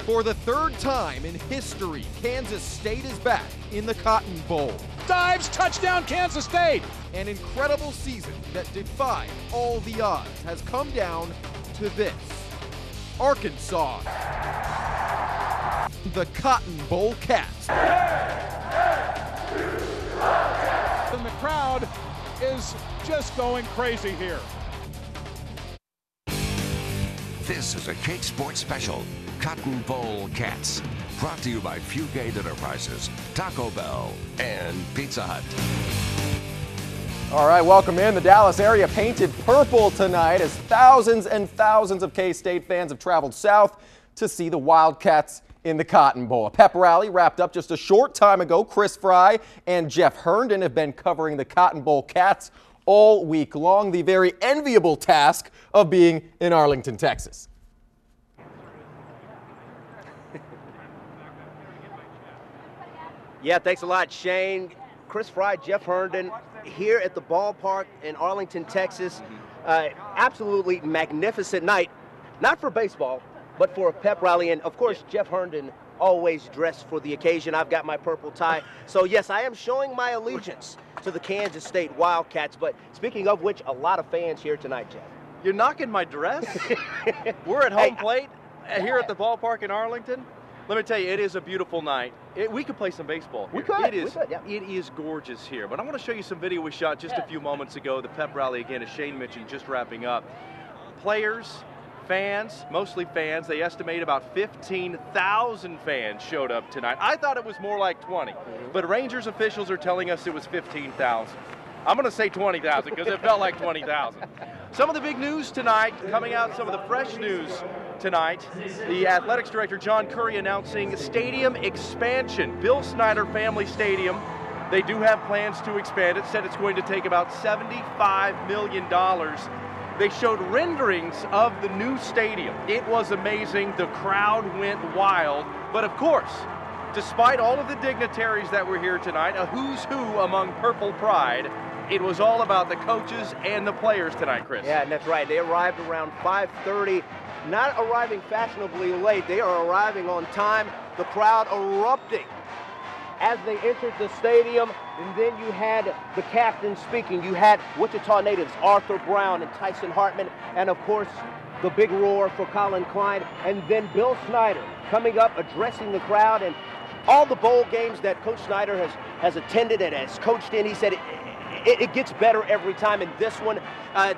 For the third time in history, Kansas State is back in the Cotton Bowl. Dives, touchdown, Kansas State! An incredible season that defied all the odds has come down to this. Arkansas, the Cotton Bowl Cats. And the crowd is just going crazy here. This is a KAKE Sports Special, Cotton Bowl Cats. Brought to you by Fugate Enterprises, Taco Bell, and Pizza Hut. All right, welcome in. The Dallas area painted purple tonight as thousands and thousands of K-State fans have traveled south to see the Wildcats in the Cotton Bowl. A pep rally wrapped up just a short time ago. Chris Fry and Jeff Herndon have been covering the Cotton Bowl Cats all week long. The very enviable task of being in Arlington, Texas. Yeah, thanks a lot, Shane. Chris Fry, Jeff Herndon, here at the ballpark in Arlington, Texas. Absolutely magnificent night, not for baseball, but for a pep rally. And of course, Jeff Herndon always dressed for the occasion. I've got my purple tie. So yes, I am showing my allegiance to the Kansas State Wildcats. But speaking of which, a lot of fans here tonight, Jeff. You're knocking my dress? We're at home plate here at the ballpark in Arlington. Let me tell you, it is a beautiful night. We could play some baseball here. It is gorgeous here. But I want to show you some video we shot just a few moments ago. The pep rally, again, as Shane mentioned, just wrapping up. Players, fans, mostly fans, they estimate about 15,000 fans showed up tonight. I thought it was more like 20, but Rangers officials are telling us it was 15,000. I'm going to say 20,000 because it felt like 20,000. Some of the big news tonight, coming out, some of the fresh news tonight, the athletics director, John Curry, announcing stadium expansion. Bill Snyder Family Stadium, they do have plans to expand it, said it's going to take about $75 million. They showed renderings of the new stadium. It was amazing. The crowd went wild. But of course, despite all of the dignitaries that were here tonight, a who's who among Purple Pride, it was all about the coaches and the players tonight, Chris. Yeah, and that's right. They arrived around 5:30, not arriving fashionably late. They are arriving on time. The crowd erupting as they entered the stadium. And then you had the captain speaking. You had Wichita natives Arthur Brown and Tyson Hartman, and of course the big roar for Colin Klein. And then Bill Snyder coming up, addressing the crowd. And all the bowl games that Coach Snyder has attended and has coached in, he said it gets better every time. And this one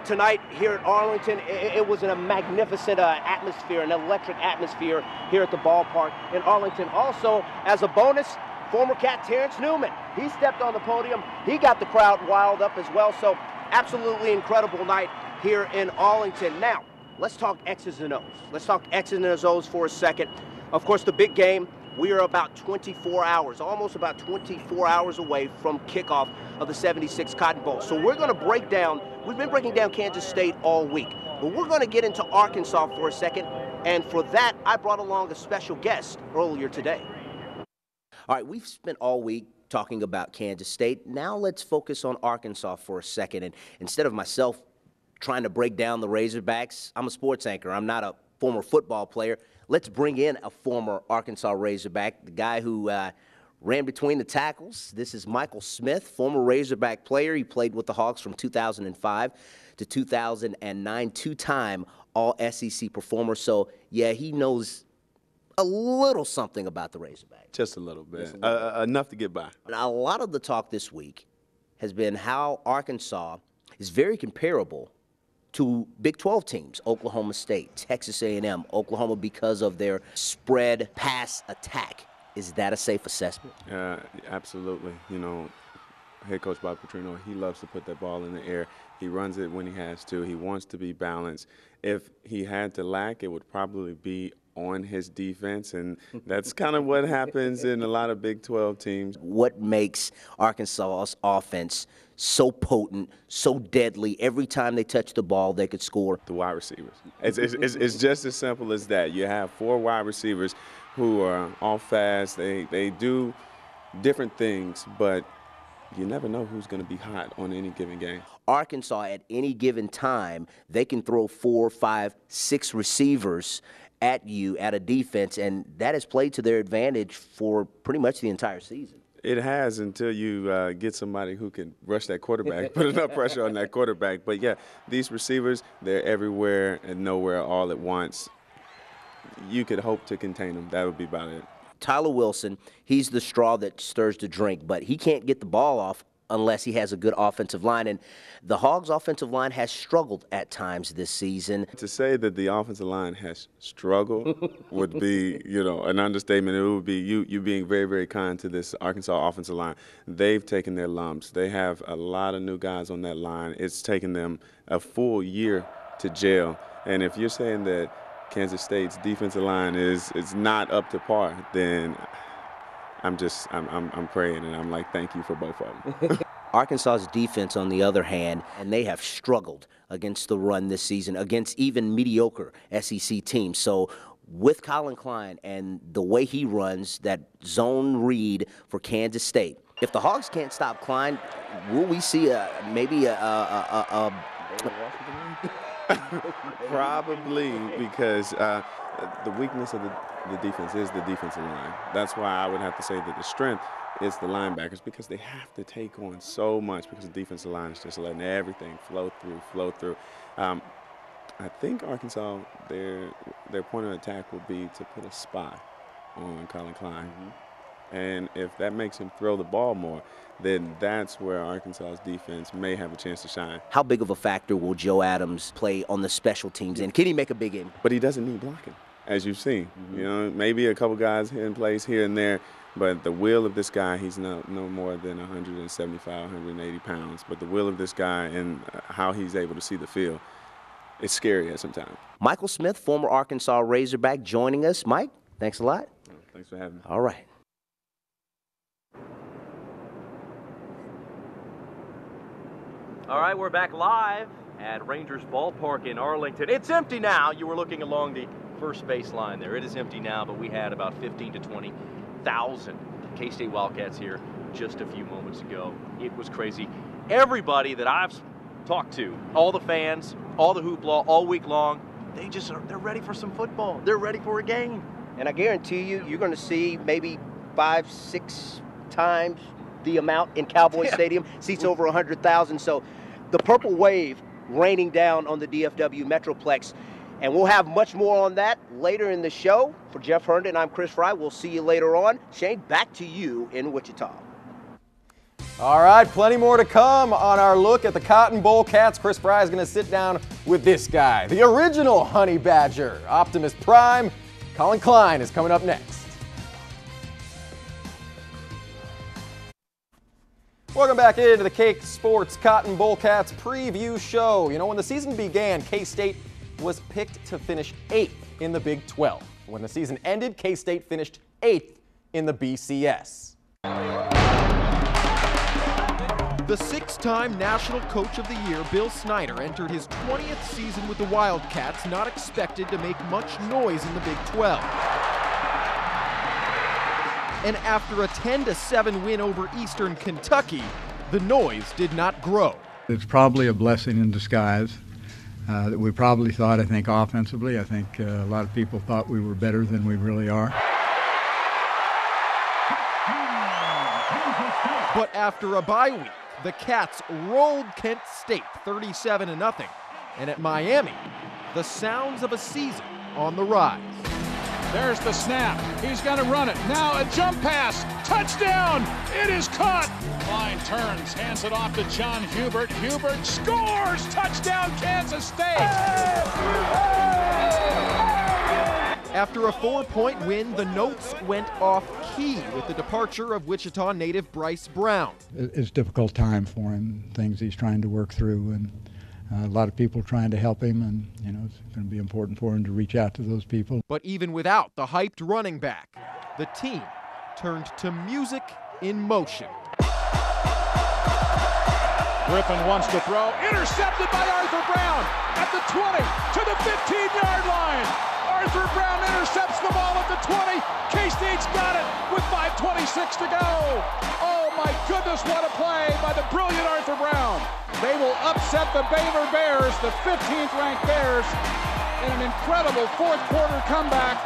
tonight here at Arlington, it was in a magnificent atmosphere, an electric atmosphere here at the ballpark in Arlington. Also, as a bonus, former Cat Terrence Newman, he stepped on the podium. He got the crowd riled up as well. So absolutely incredible night here in Arlington. Now, let's talk X's and O's. Let's talk X's and O's for a second. Of course, the big game. We are about 24 hours, almost about 24 hours away from kickoff of the 76 Cotton Bowl. So we're going to break down, we've been breaking down Kansas State all week, but we're going to get into Arkansas for a second. And for that, I brought along a special guest earlier today. All right, we've spent all week talking about Kansas State. Now let's focus on Arkansas for a second. And instead of myself trying to break down the Razorbacks, I'm a sports anchor. I'm not a former football player. Let's bring in a former Arkansas Razorback, the guy who ran between the tackles. This is Michael Smith, former Razorback player. He played with the Hawks from 2005 to 2009, two-time All-SEC performer. So, yeah, he knows a little something about the Razorbacks. Just a little bit, enough to get by. Now, a lot of the talk this week has been how Arkansas is very comparable to Big 12 teams, Oklahoma State, Texas A&M, Oklahoma, because of their spread pass attack. Is that a safe assessment? Absolutely. You know, head coach Bob Petrino, he loves to put that ball in the air. He runs it when he has to. He wants to be balanced. If he had to lack, it would probably be on his defense, and that's kind of what happens in a lot of Big 12 teams. What makes Arkansas's offense so potent, so deadly? Every time they touch the ball, they could score. The wide receivers. It's just as simple as that. You have 4 wide receivers who are all fast. They do different things, but you never know who's going to be hot on any given game. Arkansas, at any given time, they can throw 4, 5, 6 receivers at you, at a defense, and that has played to their advantage for pretty much the entire season. It has, until you get somebody who can rush that quarterback, put enough pressure on that quarterback. But, yeah, these receivers, they're everywhere and nowhere all at once. You could hope to contain them. That would be about it. Tyler Wilson, he's the straw that stirs the drink, but he can't get the ball off unless he has a good offensive line. And the Hogs' offensive line has struggled at times this season. To say that the offensive line has struggled would be, an understatement. It would be you being very, very kind to this Arkansas offensive line. They've taken their lumps. They have a lot of new guys on that line. It's taken them a full year to gel. And if you're saying that Kansas State's defensive line is not up to par, then I'm praying, and I'm like, thank you for both of them. Arkansas's defense, on the other hand, and they have struggled against the run this season, against even mediocre SEC teams. So with Colin Klein and the way he runs that zone read for Kansas State, if the Hogs can't stop Klein, will we see Probably, because the weakness of the defense is the defensive line. That's why I would have to say that the strength is the linebackers, because they have to take on so much, because the defensive line is just letting everything flow through. I think Arkansas, their point of attack will be to put a spy on Colin Klein. And if that makes him throw the ball more, then that's where Arkansas's defense may have a chance to shine. How big of a factor will Joe Adams play on the special teams, and can he make a big impact? But he doesn't need blocking, as you've seen. Maybe a couple guys in place here and there, but the will of this guy, he's no more than 175, 180 pounds. But the will of this guy and how he's able to see the field, it's scary at some time. Michael Smith, former Arkansas Razorback, joining us. Mike, thanks a lot. Thanks for having me. All right. All right, we're back live at Rangers Ballpark in Arlington. It's empty now. You were looking along the first baseline there. It is empty now, but we had about 15 to 20,000 K-State Wildcats here just a few moments ago. It was crazy. Everybody that I've talked to, all the fans, all the hoopla, all week long, they're ready for some football. They're ready for a game. And I guarantee you're going to see maybe 5-6 times the amount in Cowboy Stadium. Seats over 100,000. So the purple wave raining down on the DFW Metroplex. And we'll have much more on that later in the show. For Jeff Herndon, I'm Chris Fry. We'll see you later on. Shane, back to you in Wichita. All right, plenty more to come on our look at the Cotton Bowl Cats. Chris Fry is going to sit down with this guy, the original Honey Badger, Optimus Prime. Colin Klein is coming up next. Welcome back into the KAKE Sports Cotton Bowl Cats preview show. When the season began, K-State was picked to finish 8th in the Big 12. When the season ended, K-State finished 8th in the BCS. The 6-time National Coach of the Year, Bill Snyder, entered his 20th season with the Wildcats, not expected to make much noise in the Big 12. And after a 10-7 win over Eastern Kentucky, the noise did not grow. It's probably a blessing in disguise. That we probably thought, I think, offensively. I think a lot of people thought we were better than we really are. But after a bye week, the Cats rolled Kent State 37-0. And at Miami, the sounds of a season on the rise. There's the snap. He's going to run it. Now a jump pass. Touchdown. It is caught. Klein turns, hands it off to John Hubert. Hubert scores. Touchdown, Kansas State. After a 4-point win, the notes went off key with the departure of Wichita native Bryce Brown. It's a difficult time for him, things he's trying to work through, and a lot of people trying to help him, and it's going to be important for him to reach out to those people. But even without the hyped running back, the team turned to music in motion. Griffin wants to throw. Intercepted by Arthur Brown at the 20 to the 15-yard line. Arthur Brown intercepts the ball at the 20. K-State's got it with 5:26 to go. Oh my goodness, what a play by the brilliant Arthur Brown. They will upset the Baylor Bears, the 15th ranked Bears, in an incredible fourth quarter comeback.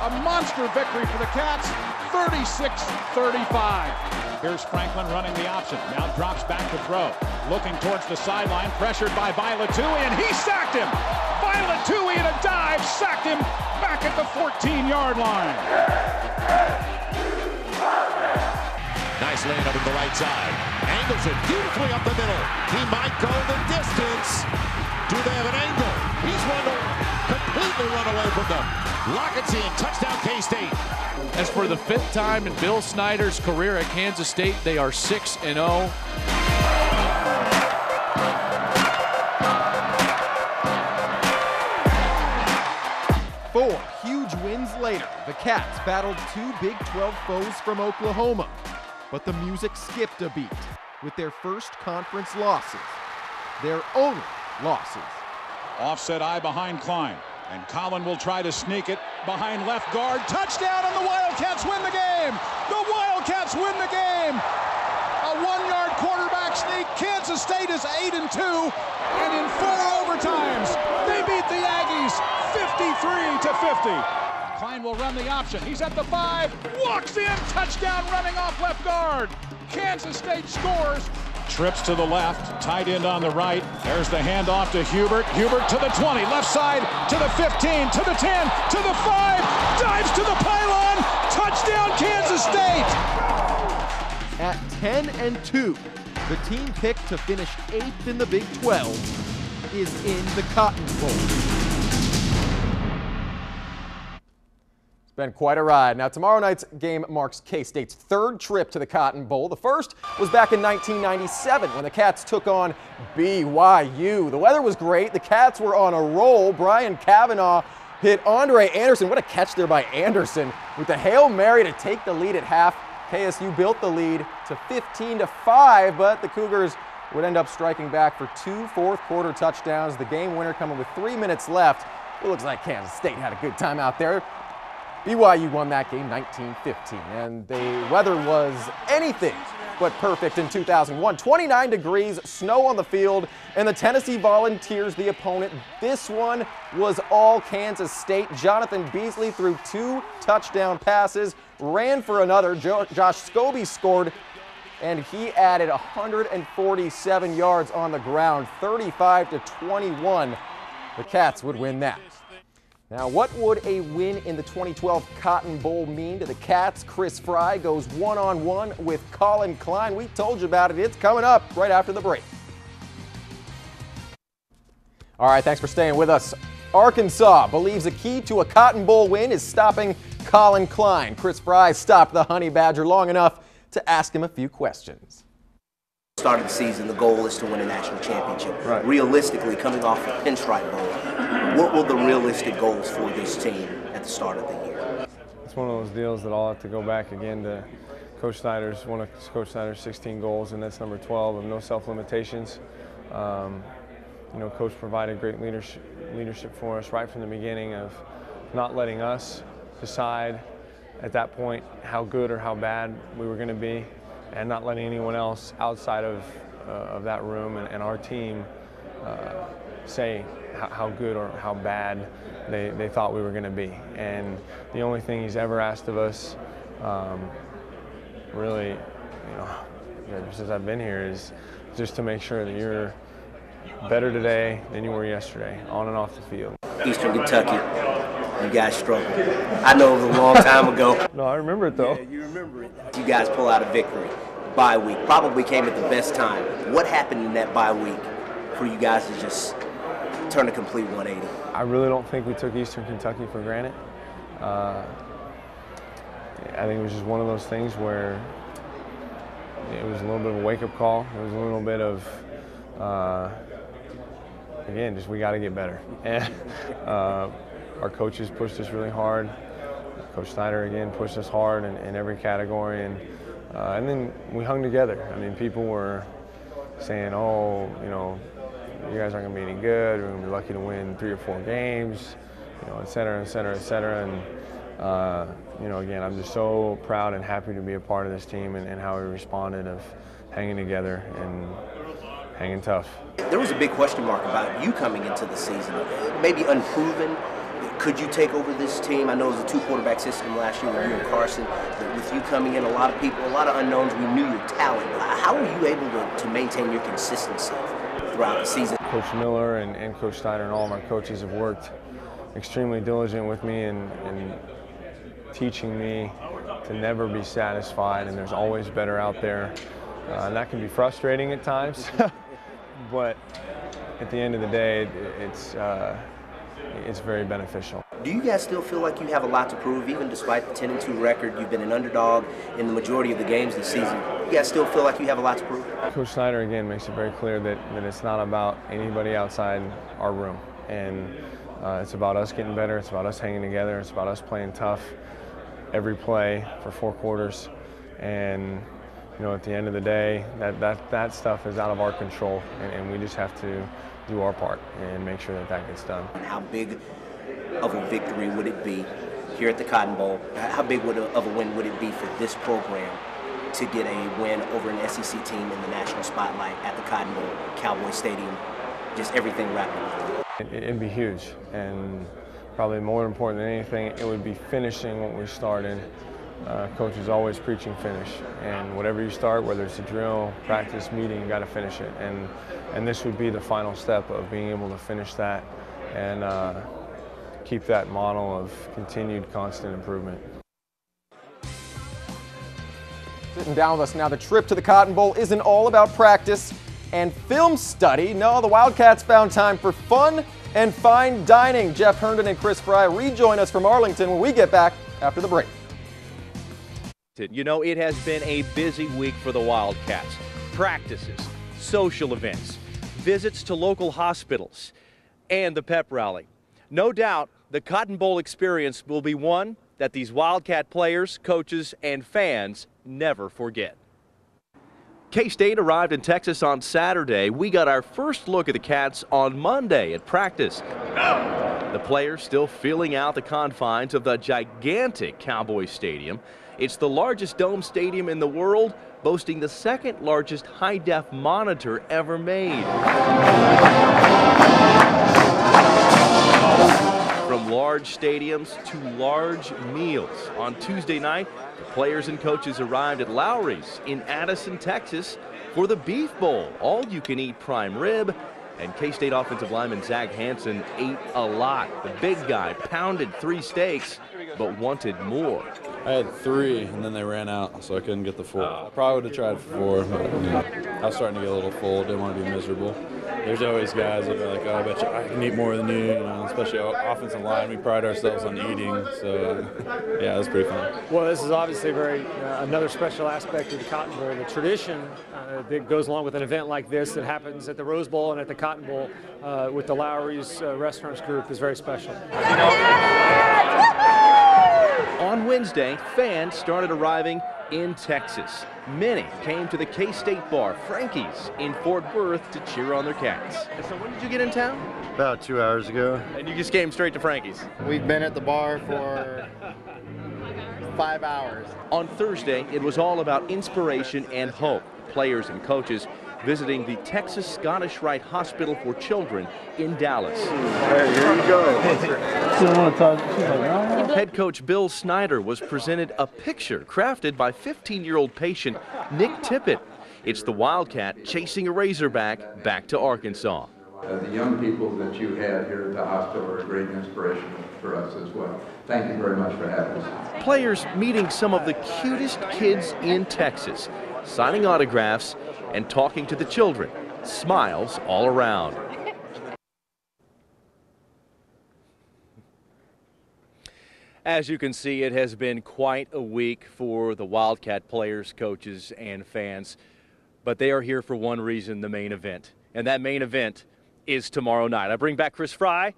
A monster victory for the Cats, 36-35. Here's Franklin running the option. Now drops back to throw. Looking towards the sideline, pressured by Violatui, and he sacked him. Violatui in a dive, sacked him back at the 14-yard line. Nice lane up to the right side. Angles it beautifully up the middle. He might go the distance. Do they have an angle? He's completely run away from them. Lockett's in. Touchdown K-State. As for the 5th time in Bill Snyder's career at Kansas State, they are 6-0. Four huge wins later, the Cats battled 2 Big 12 foes from Oklahoma. But the music skipped a beat with their first conference losses. Their only losses. Offset eye behind Klein. And Collin will try to sneak it behind left guard. Touchdown, and the Wildcats win the game! The Wildcats win the game! A 1-yard quarterback sneak. Kansas State is 8-2, and in 4 overtimes, they beat the Aggies 53-50. Klein will run the option. He's at the 5, walks in, touchdown running off left guard. Kansas State scores. Trips to the left, tight end on the right. There's the handoff to Hubert. Hubert to the 20, left side to the 15, to the 10, to the 5, dives to the pylon. Touchdown Kansas State. At 10-2, the team picked to finish 8th in the Big 12 is in the Cotton Bowl. It's been quite a ride. Now, tomorrow night's game marks K-State's 3rd trip to the Cotton Bowl. The first was back in 1997 when the Cats took on BYU. The weather was great. The Cats were on a roll. Brian Cavanaugh hit Andre Anderson. What a catch there by Anderson with the Hail Mary to take the lead at half. KSU built the lead to 15-5, but the Cougars would end up striking back for 2 fourth-quarter touchdowns. The game winner coming with 3 minutes left. It looks like Kansas State had a good time out there. BYU won that game 19-15, and the weather was anything but perfect in 2001. 29 degrees, snow on the field, and the Tennessee Volunteers the opponent. This one was all Kansas State. Jonathan Beasley threw 2 touchdown passes, ran for another. Josh Scobie scored, and he added 147 yards on the ground, 35-21. The Cats would win that. Now, what would a win in the 2012 Cotton Bowl mean to the Cats? Chris Fry goes one-on-one with Colin Klein. We told you about it. It's coming up right after the break. All right, thanks for staying with us. Arkansas believes the key to a Cotton Bowl win is stopping Colin Klein. Chris Fry stopped the Honey Badger long enough to ask him a few questions. Start of the season, the goal is to win a national championship. Right. Realistically, coming off the Pinstripe Bowl, what were the realistic goals for this team at the start of the year? It's one of those deals that I'll have to go back again to Coach Snyder's, one of Coach Snyder's 16 goals, and that's number 12 of no self-limitations. You know, Coach provided great leadership for us right from the beginning of not letting us decide at that point how good or how bad we were going to be, and not letting anyone else outside of that room and our team say how good or how bad they thought we were going to be. And the only thing he's ever asked of us, really, you know, since I've been here, is just to make sure that you're better today than you were yesterday, on and off the field. Eastern Kentucky, you guys struggled. I know it was a long time ago. No, I remember it though. Yeah, you remember it. You guys pull out a victory. Bye week probably came at the best time. What happened in that bye week for you guys to just turn a complete 180? I really don't think we took Eastern Kentucky for granted. I think it was just one of those things where it was a little bit of a wake-up call. It was a little bit of, again, just we got to get better. And our coaches pushed us really hard. Coach Snyder, again, pushed us hard in every category. And then we hung together. I mean, people were saying, oh, you know, you guys aren't going to be any good. We're going to be lucky to win 3 or 4 games, you know, et cetera, et cetera, et cetera. And, you know, again, I'm just so proud and happy to be a part of this team and how we responded of hanging together and hanging tough. there was a big question mark about you coming into the season, maybe unproven. Could you take over this team? I know it was a two-quarterback system last year with you and Carson. But with you coming in, a lot of people, a lot of unknowns, we knew your talent. How were you able to maintain your consistency throughout the season? Coach Miller and Coach Steiner and all of my coaches have worked extremely diligent with me and teaching me to never be satisfied, and there's always better out there. And that can be frustrating at times, but at the end of the day, it's very beneficial. Do you guys still feel like you have a lot to prove, even despite the 10-2 record? You've been an underdog in the majority of the games this season. You guys still feel like you have a lot to prove? Coach Snyder, again, makes it very clear that it's not about anybody outside our room. And it's about us getting better. It's about us hanging together. It's about us playing tough every play for 4 quarters. And you know, at the end of the day, that stuff is out of our control, and we just have to do our part and make sure that gets done. And how big of a victory would it be here at the Cotton Bowl? How big of a win would it be for this program to get a win over an SEC team in the national spotlight at the Cotton Bowl, Cowboy Stadium, just everything wrapped up? It'd be huge, and probably more important than anything, it would be finishing what we started. Coach is always preaching finish, and whatever you start, whether it's a drill, practice, meeting, you got to finish it. And this would be the final step of being able to finish that and keep that model of continued constant improvement. Sitting down with us now, the trip to the Cotton Bowl isn't all about practice and film study. No, the Wildcats found time for fun and fine dining. Jeff Herndon and Chris Fry rejoin us from Arlington when we get back after the break. You know, it has been a busy week for the Wildcats. Practices, social events, visits to local hospitals, and the pep rally. No doubt the Cotton Bowl experience will be one that these Wildcat players, coaches, and fans never forget. K-State arrived in Texas on Saturday. We got our first look at the Cats on Monday at practice. The players still feeling out the confines of the gigantic Cowboy Stadium. It's the largest dome stadium in the world, boasting the second largest high-def monitor ever made. From large stadiums to large meals. On Tuesday night, the players and coaches arrived at Lowry's in Addison, Texas for the Beef Bowl, all-you-can-eat prime rib. And K-State offensive lineman Zach Hansen ate a lot. The big guy pounded 3 steaks, but wanted more. I had 3, and then they ran out, so I couldn't get the 4. I probably would have tried for 4, but you know, I was starting to get a little full. Didn't want to be miserable. There's always guys that are like, oh, I bet you I can eat more than you, you know, especially offensive line. We pride ourselves on eating, so yeah, it was pretty fun. Well, this is obviously another special aspect of the Cotton Bowl. The tradition that goes along with an event like this that happens at the Rose Bowl and at the Cotton Bowl with the Lowry's Restaurants Group is very special. On Wednesday, fans started arriving in Texas. Many came to the K-State bar, Frankie's, in Fort Worth to cheer on their Cats. So when did you get in town? About 2 hours ago. And you just came straight to Frankie's? We've been at the bar for 5 hours. On Thursday, it was all about inspiration and hope. Players and coaches visiting the Texas Scottish Rite Hospital for Children in Dallas. Hey, here you go. Head coach Bill Snyder was presented a picture crafted by 15-year-old patient Nick Tippett. It's the Wildcat chasing a Razorback back to Arkansas. The young people that you had here at the hospital are a great inspiration for us as well. Thank you very much for having us. Players meeting some of the cutest kids in Texas, signing autographs and talking to the children. Smiles all around. As you can see, it has been quite a week for the Wildcat players, coaches, and fans. But they are here for one reason, the main event. And that main event is tomorrow night. I bring back Chris Fry.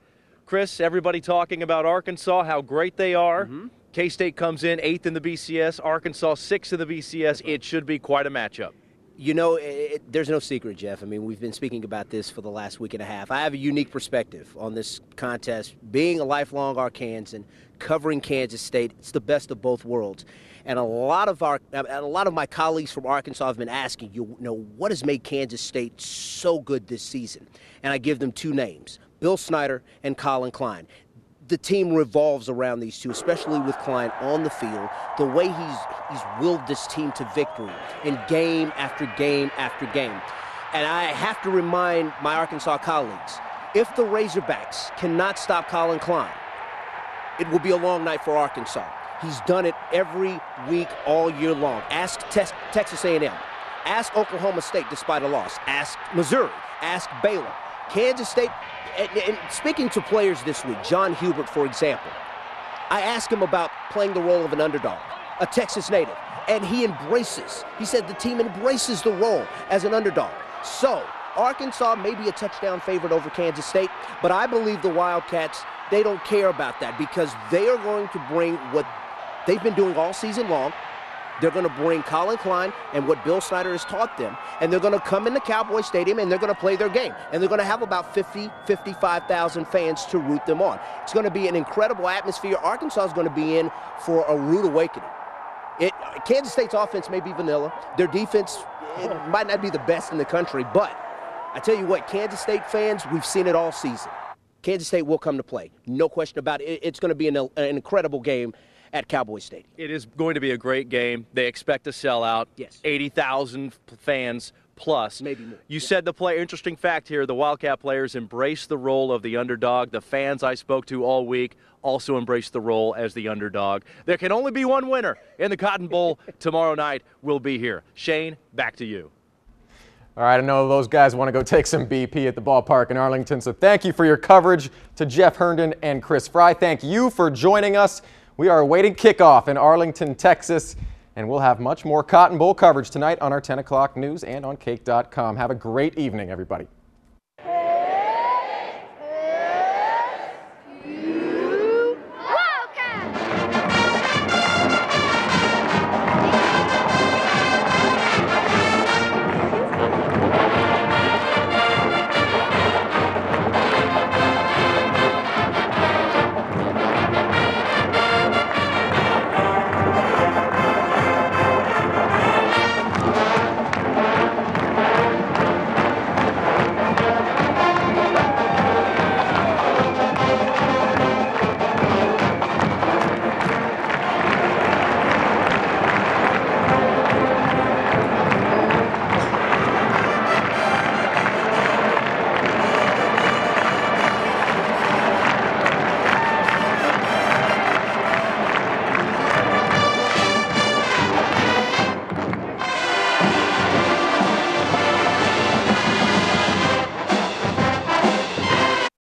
Chris, everybody talking about Arkansas, how great they are. K-State comes in 8th in the BCS, Arkansas 6th in the BCS. It should be quite a matchup. You know, there's no secret, Jeff. I mean, we've been speaking about this for the last week and a half. I have a unique perspective on this contest. Being a lifelong Arkansan, covering Kansas State, it's the best of both worlds. And a lot of my colleagues from Arkansas have been asking, you know, what has made Kansas State so good this season? And I give them two names, Bill Snyder and Colin Klein. The team revolves around these two, especially with Klein on the field, the way he's willed this team to victory in game after game after game. And I have to remind my Arkansas colleagues, if the Razorbacks cannot stop Colin Klein, it will be a long night for Arkansas. He's done it every week all year long. Ask Texas A&M. Ask Oklahoma State despite a loss. Ask Missouri. Ask Baylor. Kansas State. And speaking to players this week, John Hubert, for example, I asked him about playing the role of an underdog, a Texas native, and he said the team embraces the role as an underdog. So, Arkansas may be a touchdown favorite over Kansas State, but I believe the Wildcats, they don't care about that because they are going to bring what they've been doing all season long. They're going to bring Colin Klein and what Bill Snyder has taught them, and they're going to come into Cowboy Stadium and they're going to play their game. And they're going to have about 55,000 fans to root them on. It's going to be an incredible atmosphere. Arkansas is going to be in for a rude awakening. Kansas State's offense may be vanilla. Their defense, it might not be the best in the country, but I tell you what, Kansas State fans, we've seen it all season. Kansas State will come to play. No question about it. It's going to be an incredible game at Cowboy Stadium. It is going to be a great game. They expect to sell out. Yes. 80,000 fans plus. Maybe more. You said interesting fact here, the Wildcat players embrace the role of the underdog. The fans I spoke to all week also embrace the role as the underdog. There can only be one winner in the Cotton Bowl. Tomorrow night we'll be here. Shane, back to you. All right, I know those guys want to go take some BP at the ballpark in Arlington, so thank you for your coverage to Jeff Herndon and Chris Fry. Thank you for joining us. We are awaiting kickoff in Arlington, Texas, and we'll have much more Cotton Bowl coverage tonight on our 10 o'clock news and on KAKE.com. Have a great evening, everybody.